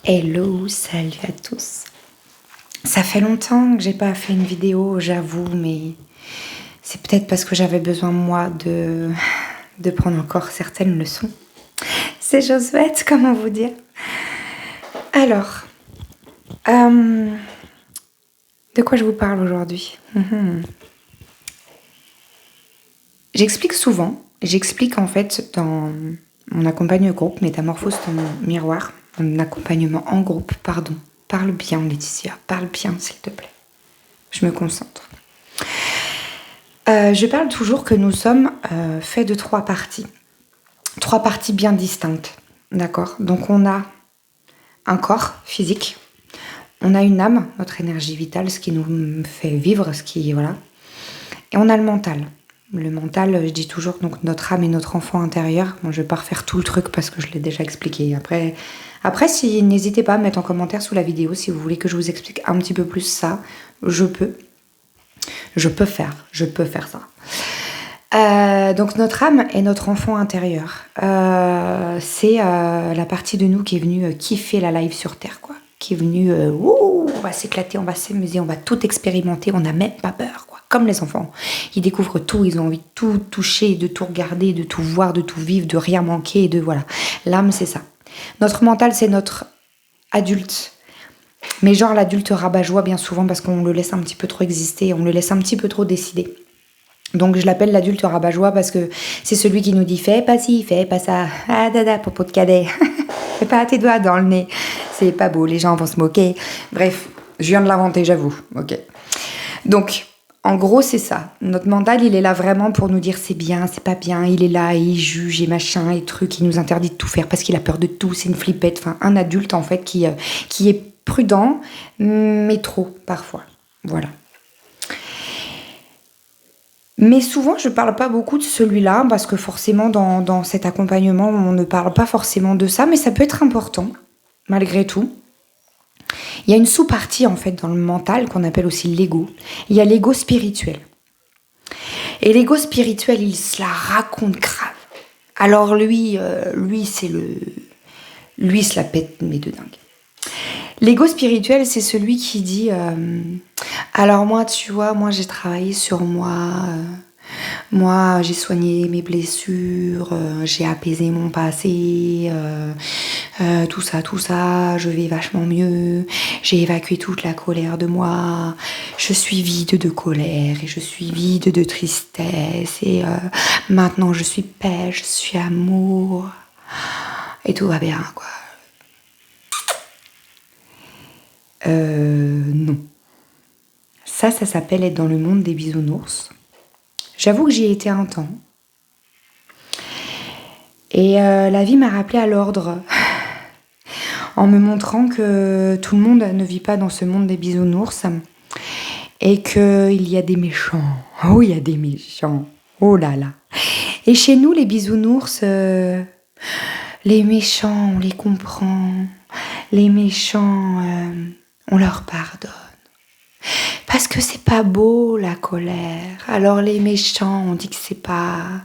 Hello, salut à tous. Ça fait longtemps que j'ai pas fait une vidéo, j'avoue, mais c'est peut-être parce que j'avais besoin moi de prendre encore certaines leçons. C'est chose faite, comment vous dire. Alors, de quoi je vous parle aujourd'hui? J'explique souvent, j'explique en fait dans mon accompagnement groupe Métamorphose ton miroir, mon accompagnement en groupe, pardon. Parle bien Laetitia, parle bien s'il te plaît. Je me concentre. Je parle toujours que nous sommes faits de 3 parties. 3 parties bien distinctes, d'accord? Donc on a un corps physique, on a une âme, notre énergie vitale, ce qui nous fait vivre, ce qui voilà, et on a le mental. Le mental, je dis toujours donc notre âme et notre enfant intérieur. Bon, je vais pas refaire tout le truc parce que je l'ai déjà expliqué. Après, n'hésitez pas à mettre en commentaire sous la vidéo si vous voulez que je vous explique un petit peu plus ça. Je peux faire ça. Donc notre âme est notre enfant intérieur. C'est la partie de nous qui est venue kiffer la life sur Terre, quoi. Qui est venue, on va s'éclater, on va s'amuser, on va tout expérimenter, on n'a même pas peur, quoi. Comme les enfants. Ils découvrent tout, ils ont envie de tout toucher, de tout regarder, de tout voir, de tout vivre, de rien manquer, de voilà. L'âme, c'est ça. Notre mental, c'est notre adulte. Mais genre l'adulte rabat-joie bien souvent parce qu'on le laisse un petit peu trop exister, on le laisse un petit peu trop décider. Donc je l'appelle l'adulte rabat-joie parce que c'est celui qui nous dit fais pas ci, fais pas ça, ah dada, popo de cadet, fais pas tes doigts dans le nez, c'est pas beau, les gens vont se moquer. Bref, je viens de l'inventer, j'avoue, ok. Donc, en gros, c'est ça. Notre mental, il est là vraiment pour nous dire c'est bien, c'est pas bien, il est là, et il juge et machin et truc, il nous interdit de tout faire parce qu'il a peur de tout, c'est une flippette, enfin un adulte en fait qui est prudent, mais trop parfois, voilà. Mais souvent, je parle pas beaucoup de celui-là, parce que forcément, dans cet accompagnement, on ne parle pas forcément de ça, mais ça peut être important, malgré tout. Il y a une sous-partie, en fait, dans le mental, qu'on appelle aussi l'ego. Il y a l'ego spirituel. Et l'ego spirituel, il se la raconte grave. Alors lui, c'est le... Lui, il se la pète, mais de dingue. L'ego spirituel, c'est celui qui dit alors moi, tu vois, moi j'ai travaillé sur moi, moi j'ai soigné mes blessures, j'ai apaisé mon passé, tout ça, je vais vachement mieux, j'ai évacué toute la colère de moi, je suis vide de colère et je suis vide de tristesse et maintenant je suis paix, je suis amour et tout va bien, quoi. Non. Ça s'appelle être dans le monde des bisounours. J'avoue que j'y ai été un temps. Et la vie m'a rappelé à l'ordre. En me montrant que tout le monde ne vit pas dans ce monde des bisounours. Et qu'il y a des méchants. Oh, il y a des méchants. Oh là là. Et chez nous, les bisounours, les méchants, on les comprend. Les méchants, on leur pardonne. Parce que c'est pas beau la colère. Alors les méchants, on dit que c'est pas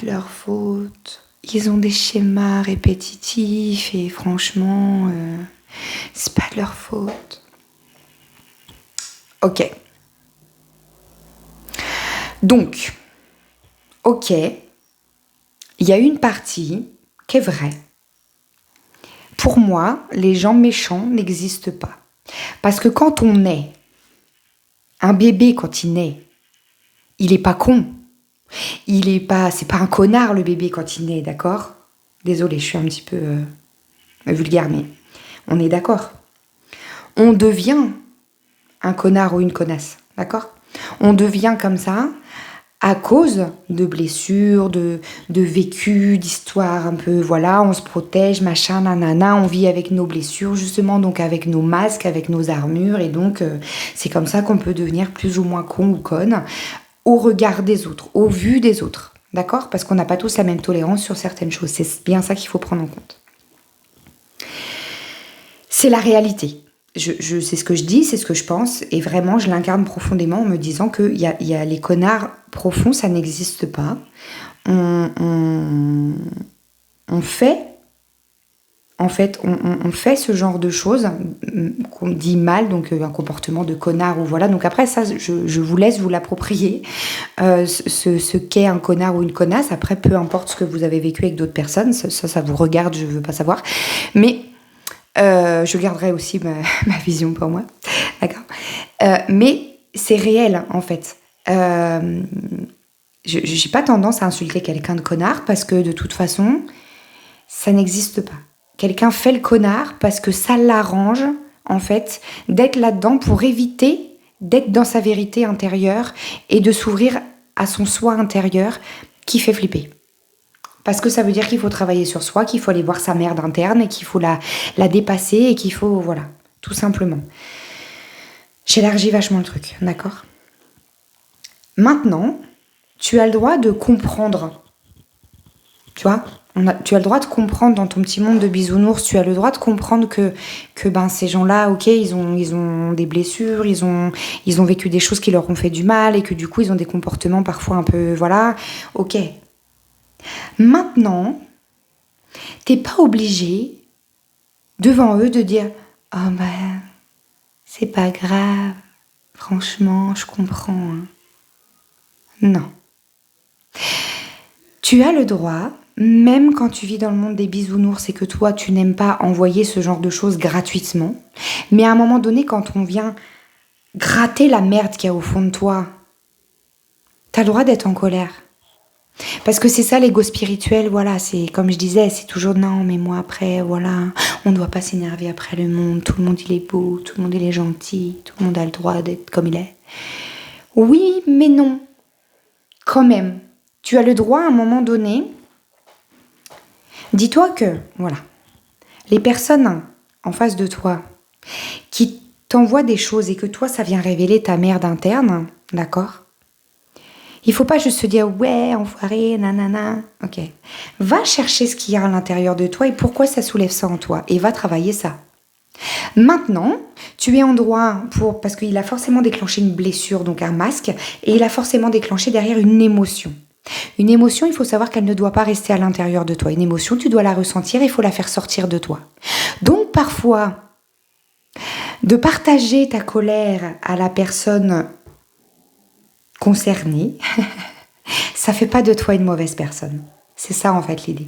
de leur faute. Ils ont des schémas répétitifs et franchement, c'est pas de leur faute. Ok. Donc, ok, il y a une partie qui est vraie. Pour moi, les gens méchants n'existent pas. Parce que quand on naît, un bébé quand il naît, il est pas con. C'est pas un connard le bébé quand il naît, d'accord? Désolée, je suis un petit peu vulgaire, mais on est d'accord. On devient un connard ou une connasse, d'accord? On devient comme ça à cause de blessures, de vécus, d'histoires un peu, voilà, on se protège, machin, nanana, on vit avec nos blessures, justement, donc avec nos masques, avec nos armures, et donc c'est comme ça qu'on peut devenir plus ou moins con ou conne au regard des autres, au vu des autres, d'accord? Parce qu'on n'a pas tous la même tolérance sur certaines choses, c'est bien ça qu'il faut prendre en compte. C'est la réalité. C'est ce que je dis, c'est ce que je pense, et vraiment, je l'incarne profondément en me disant qu'il y a les connards profonds, ça n'existe pas. On fait en fait, on fait ce genre de choses qu'on dit mal, donc un comportement de connard ou voilà. Donc après, ça, je vous laisse vous l'approprier, ce qu'est un connard ou une connasse. Après, peu importe ce que vous avez vécu avec d'autres personnes, ça vous regarde, je veux pas savoir. Mais je garderai aussi ma vision pour moi, d'accord. Mais c'est réel, en fait. J'ai pas tendance à insulter quelqu'un de connard parce que de toute façon, ça n'existe pas. Quelqu'un fait le connard parce que ça l'arrange, en fait, d'être là-dedans pour éviter d'être dans sa vérité intérieure et de s'ouvrir à son soi intérieur qui fait flipper. Parce que ça veut dire qu'il faut travailler sur soi, qu'il faut aller voir sa merde interne et qu'il faut la dépasser et qu'il faut... Voilà, tout simplement. J'élargis vachement le truc, d'accord ? Maintenant, tu as le droit de comprendre. Tu vois ? Tu as le droit de comprendre dans ton petit monde de bisounours, tu as le droit de comprendre que ces gens-là, ok, ils ont des blessures, ils ont vécu des choses qui leur ont fait du mal et que du coup, ils ont des comportements parfois un peu, voilà, ok. Maintenant, t'es pas obligé, devant eux, de dire « Oh ben, c'est pas grave, franchement, je comprends. Hein. » Non. Tu as le droit... Même quand tu vis dans le monde des bisounours et que toi, tu n'aimes pas envoyer ce genre de choses gratuitement, mais à un moment donné, quand on vient gratter la merde qu'il y a au fond de toi, t'as le droit d'être en colère. Parce que c'est ça l'ego spirituel, voilà, c'est comme je disais, c'est toujours non, mais moi après, voilà, on ne doit pas s'énerver après le monde, tout le monde il est beau, tout le monde il est gentil, tout le monde a le droit d'être comme il est. Oui, mais non, quand même, tu as le droit à un moment donné. Dis-toi que, voilà, les personnes en face de toi qui t'envoient des choses et que toi, ça vient révéler ta merde interne, d'accord ? Il faut pas juste se dire « ouais, enfoiré, nanana ». Ok. Va chercher ce qu'il y a à l'intérieur de toi et pourquoi ça soulève ça en toi et va travailler ça. Maintenant, tu es en droit parce qu'il a forcément déclenché une blessure, donc un masque, et il a forcément déclenché derrière une émotion. Une émotion, il faut savoir qu'elle ne doit pas rester à l'intérieur de toi. Une émotion, tu dois la ressentir, il faut la faire sortir de toi. Donc parfois, de partager ta colère à la personne concernée, ça fait pas de toi une mauvaise personne. C'est ça en fait l'idée.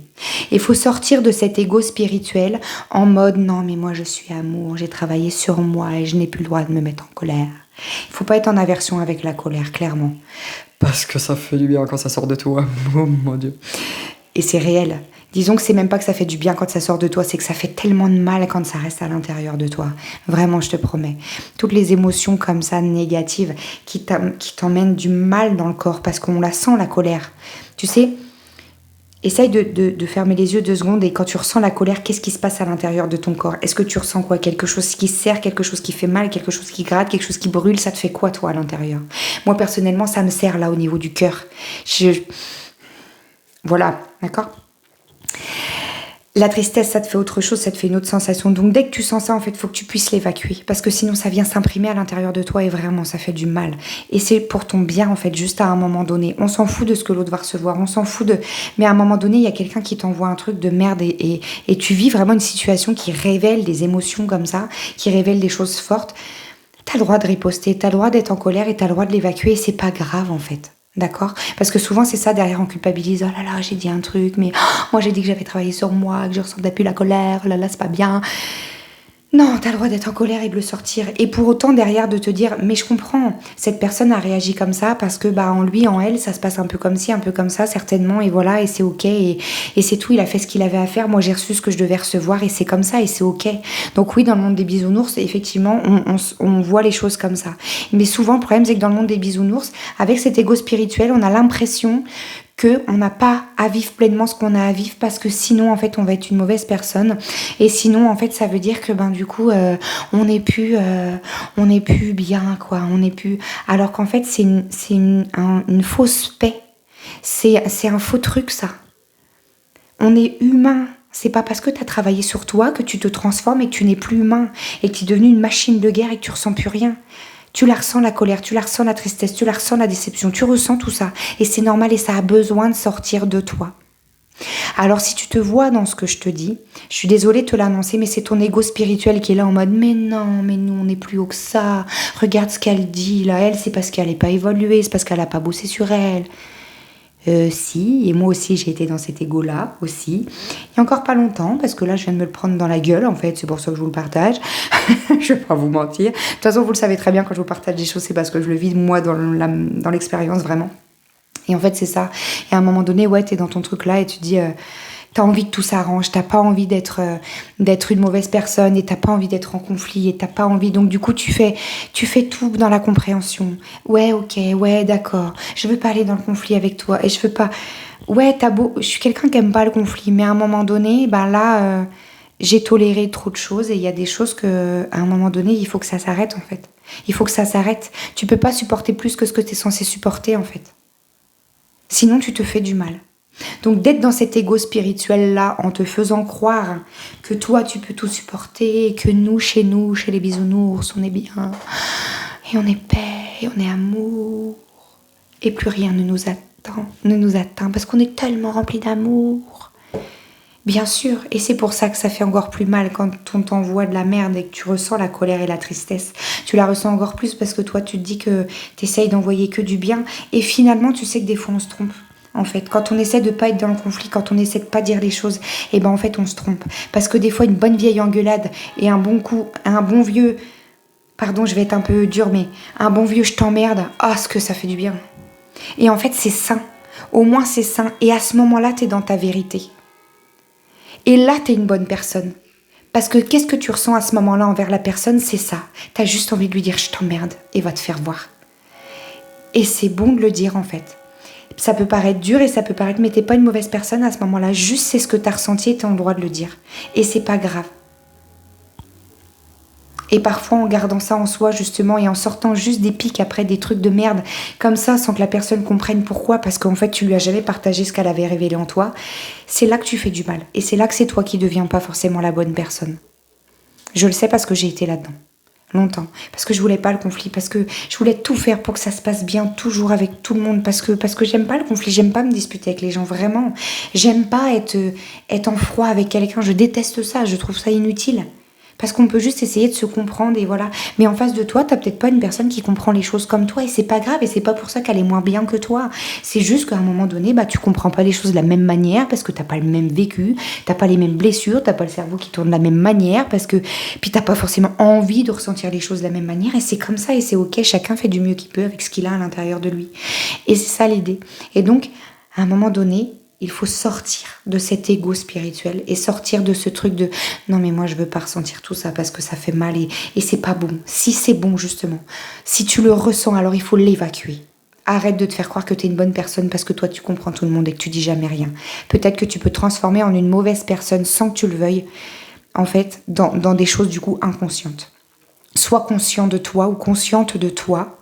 Il faut sortir de cet ego spirituel en mode non mais moi je suis amour, j'ai travaillé sur moi et je n'ai plus le droit de me mettre en colère. Il faut pas être en aversion avec la colère, clairement. Parce que ça fait du bien quand ça sort de toi. Oh mon Dieu. Et c'est réel. Disons que c'est même pas que ça fait du bien quand ça sort de toi, c'est que ça fait tellement de mal quand ça reste à l'intérieur de toi. Vraiment, je te promets. Toutes les émotions comme ça, négatives, qui t'emmènent du mal dans le corps, parce qu'on la sent, la colère. Tu sais, essaye de fermer les yeux 2 secondes et quand tu ressens la colère, qu'est-ce qui se passe à l'intérieur de ton corps ? Est-ce que tu ressens quoi ? Quelque chose qui serre, quelque chose qui fait mal, quelque chose qui gratte, quelque chose qui brûle, ça te fait quoi toi à l'intérieur ? Moi personnellement, ça me serre là au niveau du cœur. Voilà, d'accord ? La tristesse, ça te fait autre chose, ça te fait une autre sensation. Donc dès que tu sens ça, en fait, il faut que tu puisses l'évacuer. Parce que sinon, ça vient s'imprimer à l'intérieur de toi et vraiment, ça fait du mal. Et c'est pour ton bien, en fait, juste à un moment donné. On s'en fout de ce que l'autre va recevoir, on s'en fout de... Mais à un moment donné, il y a quelqu'un qui t'envoie un truc de merde et tu vis vraiment une situation qui révèle des émotions comme ça, qui révèle des choses fortes. T'as le droit de riposter, t'as le droit d'être en colère et t'as le droit de l'évacuer et c'est pas grave, en fait. D'accord ? Parce que souvent c'est ça, derrière on culpabilise. Oh là là, j'ai dit un truc, mais moi j'ai dit que j'avais travaillé sur moi, que je ressentais plus la colère, oh là là, c'est pas bien. Non, t'as le droit d'être en colère et de le sortir. Et pour autant derrière de te dire, mais je comprends, cette personne a réagi comme ça parce que en lui, en elle, ça se passe un peu comme ci, un peu comme ça, certainement, et voilà, et c'est ok, et c'est tout, il a fait ce qu'il avait à faire, moi j'ai reçu ce que je devais recevoir, et c'est comme ça, et c'est ok. Donc oui, dans le monde des bisounours, effectivement, on voit les choses comme ça. Mais souvent, le problème, c'est que dans le monde des bisounours, avec cet ego spirituel, on a l'impression qu'on n'a pas à vivre pleinement ce qu'on a à vivre parce que sinon en fait on va être une mauvaise personne et sinon en fait ça veut dire que du coup on n'est plus bien quoi, on n'est plus, alors qu'en fait c'est une fausse paix, c'est un faux truc ça. On est humain. C'est pas parce que tu as travaillé sur toi que tu te transformes et que tu n'es plus humain et que tu es devenu une machine de guerre et que tu ressens plus rien. Tu la ressens la colère, tu la ressens la tristesse, tu la ressens la déception, tu ressens tout ça. Et c'est normal et ça a besoin de sortir de toi. Alors si tu te vois dans ce que je te dis, je suis désolée de te l'annoncer, mais c'est ton ego spirituel qui est là en mode mais non, mais nous on est plus haut que ça. Regarde ce qu'elle dit là, elle c'est parce qu'elle n'est pas évoluée, c'est parce qu'elle n'a pas bossé sur elle. Si, et moi aussi j'ai été dans cet ego-là aussi. Il y a encore pas longtemps, parce que là je viens de me le prendre dans la gueule en fait, c'est pour ça que je vous le partage. Je vais pas vous mentir. De toute façon vous le savez très bien, quand je vous partage des choses, c'est parce que je le vis moi dans l'expérience vraiment. Et en fait c'est ça. Et à un moment donné, ouais, t'es dans ton truc là et tu te dis... t'as envie que tout s'arrange, t'as pas envie d'être une mauvaise personne et t'as pas envie d'être en conflit et t'as pas envie, donc du coup tu fais tout dans la compréhension. Ouais, ok, ouais, d'accord, je veux pas aller dans le conflit avec toi et je veux pas, ouais, je suis quelqu'un qui aime pas le conflit, mais à un moment donné, ben là, j'ai toléré trop de choses et il y a des choses que, à un moment donné, il faut que ça s'arrête en fait. Il faut que ça s'arrête. Tu peux pas supporter plus que ce que t'es censé supporter en fait. Sinon tu te fais du mal. Donc d'être dans cet ego spirituel-là, en te faisant croire que toi tu peux tout supporter, que nous, chez les bisounours, on est bien, et on est paix, et on est amour, et plus rien ne nous atteint, parce qu'on est tellement rempli d'amour. Bien sûr, et c'est pour ça que ça fait encore plus mal quand on t'envoie de la merde et que tu ressens la colère et la tristesse. Tu la ressens encore plus parce que toi tu te dis que t'essayes d'envoyer que du bien, et finalement tu sais que des fois on se trompe. En fait, quand on essaie de pas être dans le conflit, quand on essaie de pas dire les choses, et ben en fait on se trompe. Parce que des fois une bonne vieille engueulade et un bon coup, un bon vieux, pardon je vais être un peu dur, mais un bon vieux je t'emmerde, ah ce que ça fait du bien. Et en fait c'est sain, au moins c'est sain, et à ce moment-là t'es dans ta vérité. Et là t'es une bonne personne. Parce que qu'est-ce que tu ressens à ce moment-là envers la personne, c'est ça. T'as juste envie de lui dire je t'emmerde et va te faire voir. Et c'est bon de le dire en fait. Ça peut paraître dur et ça peut paraître, mais t'es pas une mauvaise personne à ce moment-là. Juste c'est ce que t'as ressenti et t'as le droit de le dire. Et c'est pas grave. Et parfois en gardant ça en soi justement et en sortant juste des pics après des trucs de merde comme ça sans que la personne comprenne pourquoi, parce qu'en fait tu lui as jamais partagé ce qu'elle avait révélé en toi, c'est là que tu fais du mal. Et c'est là que c'est toi qui deviens pas forcément la bonne personne. Je le sais parce que j'ai été là-dedans. Longtemps, parce que je voulais pas le conflit, parce que je voulais tout faire pour que ça se passe bien toujours avec tout le monde, parce que j'aime pas le conflit, j'aime pas me disputer avec les gens, vraiment. J'aime pas être en froid avec quelqu'un, je déteste ça, je trouve ça inutile. Parce qu'on peut juste essayer de se comprendre et voilà. Mais en face de toi, t'as peut-être pas une personne qui comprend les choses comme toi et c'est pas grave et c'est pas pour ça qu'elle est moins bien que toi. C'est juste qu'à un moment donné, bah tu comprends pas les choses de la même manière parce que t'as pas le même vécu, t'as pas les mêmes blessures, t'as pas le cerveau qui tourne de la même manière parce que puis t'as pas forcément envie de ressentir les choses de la même manière et c'est comme ça et c'est ok. Chacun fait du mieux qu'il peut avec ce qu'il a à l'intérieur de lui et c'est ça l'idée. Et donc à un moment donné, il faut sortir de cet ego spirituel et sortir de ce truc de non mais moi je veux pas ressentir tout ça parce que ça fait mal et c'est pas bon. Si c'est bon justement, si tu le ressens alors il faut l'évacuer. Arrête de te faire croire que t'es une bonne personne parce que toi tu comprends tout le monde et que tu dis jamais rien. Peut-être que tu peux te transformer en une mauvaise personne sans que tu le veuilles, en fait, dans des choses du coup inconscientes. Sois conscient de toi ou consciente de toi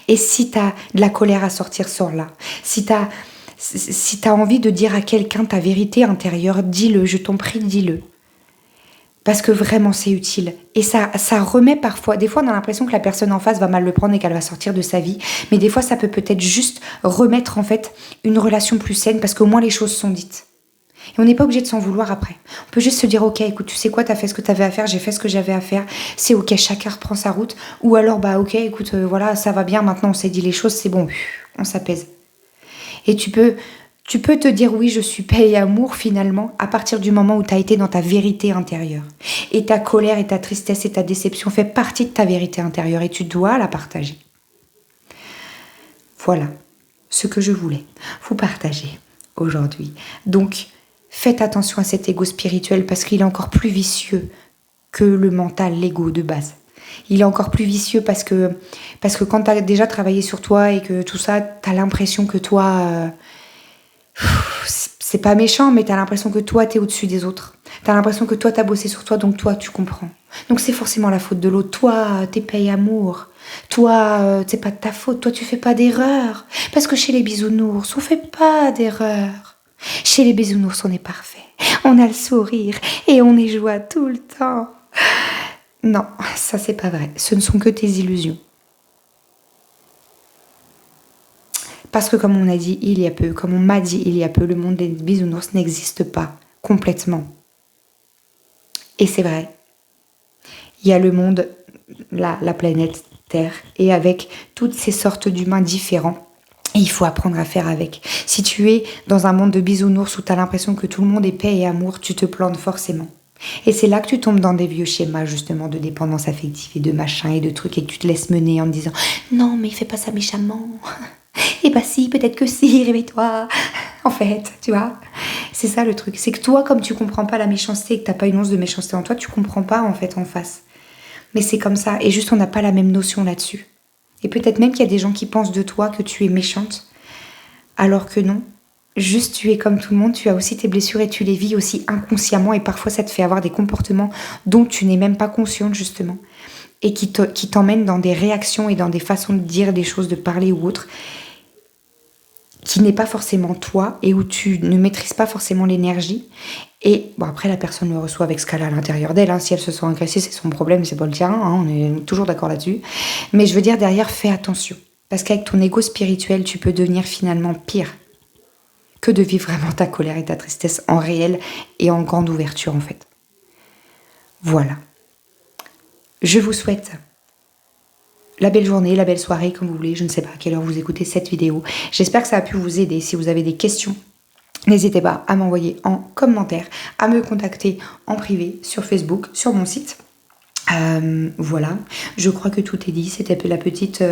et si t'as de la colère à sortir, sors-la. Si t'as envie de dire à quelqu'un ta vérité intérieure, dis-le, je t'en prie, dis-le. Parce que vraiment, c'est utile. Et ça remet parfois... Des fois, on a l'impression que la personne en face va mal le prendre et qu'elle va sortir de sa vie. Mais des fois, ça peut peut-être juste remettre, en fait, une relation plus saine parce qu'au moins, les choses sont dites. Et on n'est pas obligé de s'en vouloir après. On peut juste se dire, ok, écoute, tu sais quoi, t'as fait ce que t'avais à faire, j'ai fait ce que j'avais à faire. C'est ok, chacun reprend sa route. Ou alors, bah ok, écoute, voilà, ça va bien, maintenant on s'est dit les choses, c'est bon, on s'apaise. Et tu peux te dire oui, je suis paix et amour finalement à partir du moment où tu as été dans ta vérité intérieure. Et ta colère et ta tristesse et ta déception fait partie de ta vérité intérieure et tu dois la partager. Voilà ce que je voulais vous partager aujourd'hui. Donc, faites attention à cet ego spirituel parce qu'il est encore plus vicieux que le mental, l'ego de base. Il est encore plus vicieux parce que quand tu as déjà travaillé sur toi et que tout ça, tu as l'impression que toi... c'est pas méchant, mais t'as l'impression que toi, t'es au-dessus des autres. T'as l'impression que toi, t'as bossé sur toi, donc toi, tu comprends. Donc c'est forcément la faute de l'autre. Toi, t'es paix et amour. Toi, c'est pas de ta faute. Toi, tu fais pas d'erreur. Parce que chez les bisounours, on fait pas d'erreur. Chez les bisounours, on est parfait. On a le sourire et on est joie tout le temps. Non, ça c'est pas vrai. Ce ne sont que tes illusions. Parce que comme on a dit il y a peu, comme on m'a dit il y a peu, le monde des bisounours n'existe pas complètement. Et c'est vrai. Il y a le monde, la planète Terre, et avec toutes ces sortes d'humains différents. Et il faut apprendre à faire avec. Si tu es dans un monde de bisounours où tu as l'impression que tout le monde est paix et amour, tu te plantes forcément. Et c'est là que tu tombes dans des vieux schémas justement de dépendance affective et de machin et de trucs et que tu te laisses mener en te disant « Non mais fais pas ça méchamment ». Et bah si, peut-être que si, réveille-toi. En fait, tu vois, c'est ça le truc. C'est que toi, comme tu comprends pas la méchanceté et que t'as pas une once de méchanceté en toi, tu comprends pas en fait en face. Mais c'est comme ça. Et juste, on n'a pas la même notion là-dessus. Et peut-être même qu'il y a des gens qui pensent de toi que tu es méchante, alors que non. Juste, tu es comme tout le monde, tu as aussi tes blessures et tu les vis aussi inconsciemment. Et parfois, ça te fait avoir des comportements dont tu n'es même pas consciente, justement. Et qui t'emmènent dans des réactions et dans des façons de dire des choses, de parler ou autre, qui n'est pas forcément toi et où tu ne maîtrises pas forcément l'énergie. Et bon, après, la personne le reçoit avec ce qu'elle a à l'intérieur d'elle. Hein. Si elle se sent agressée, c'est son problème, c'est pas le tien. Hein. On est toujours d'accord là-dessus. Mais je veux dire, derrière, fais attention. Parce qu'avec ton ego spirituel, tu peux devenir finalement pire que de vivre vraiment ta colère et ta tristesse en réel et en grande ouverture, en fait. Voilà. Je vous souhaite la belle journée, la belle soirée, comme vous voulez. Je ne sais pas à quelle heure vous écoutez cette vidéo. J'espère que ça a pu vous aider. Si vous avez des questions, n'hésitez pas à m'envoyer en commentaire, à me contacter en privé sur Facebook, sur mon site. Voilà, je crois que tout est dit. C'était la petite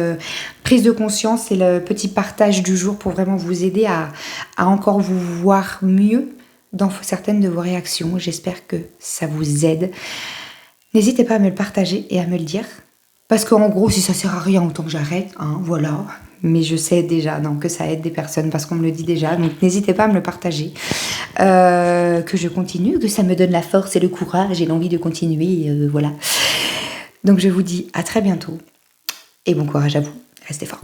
prise de conscience et le petit partage du jour pour vraiment vous aider à encore vous voir mieux dans certaines de vos réactions. J'espère que ça vous aide. N'hésitez pas à me le partager et à me le dire. Parce qu'en gros, si ça sert à rien, autant que j'arrête, hein, voilà. Mais je sais déjà que ça aide des personnes parce qu'on me le dit déjà. Donc n'hésitez pas à me le partager. Que je continue, que ça me donne la force et le courage et l'envie de continuer. Voilà. Donc je vous dis à très bientôt. Et bon courage à vous. Restez forts.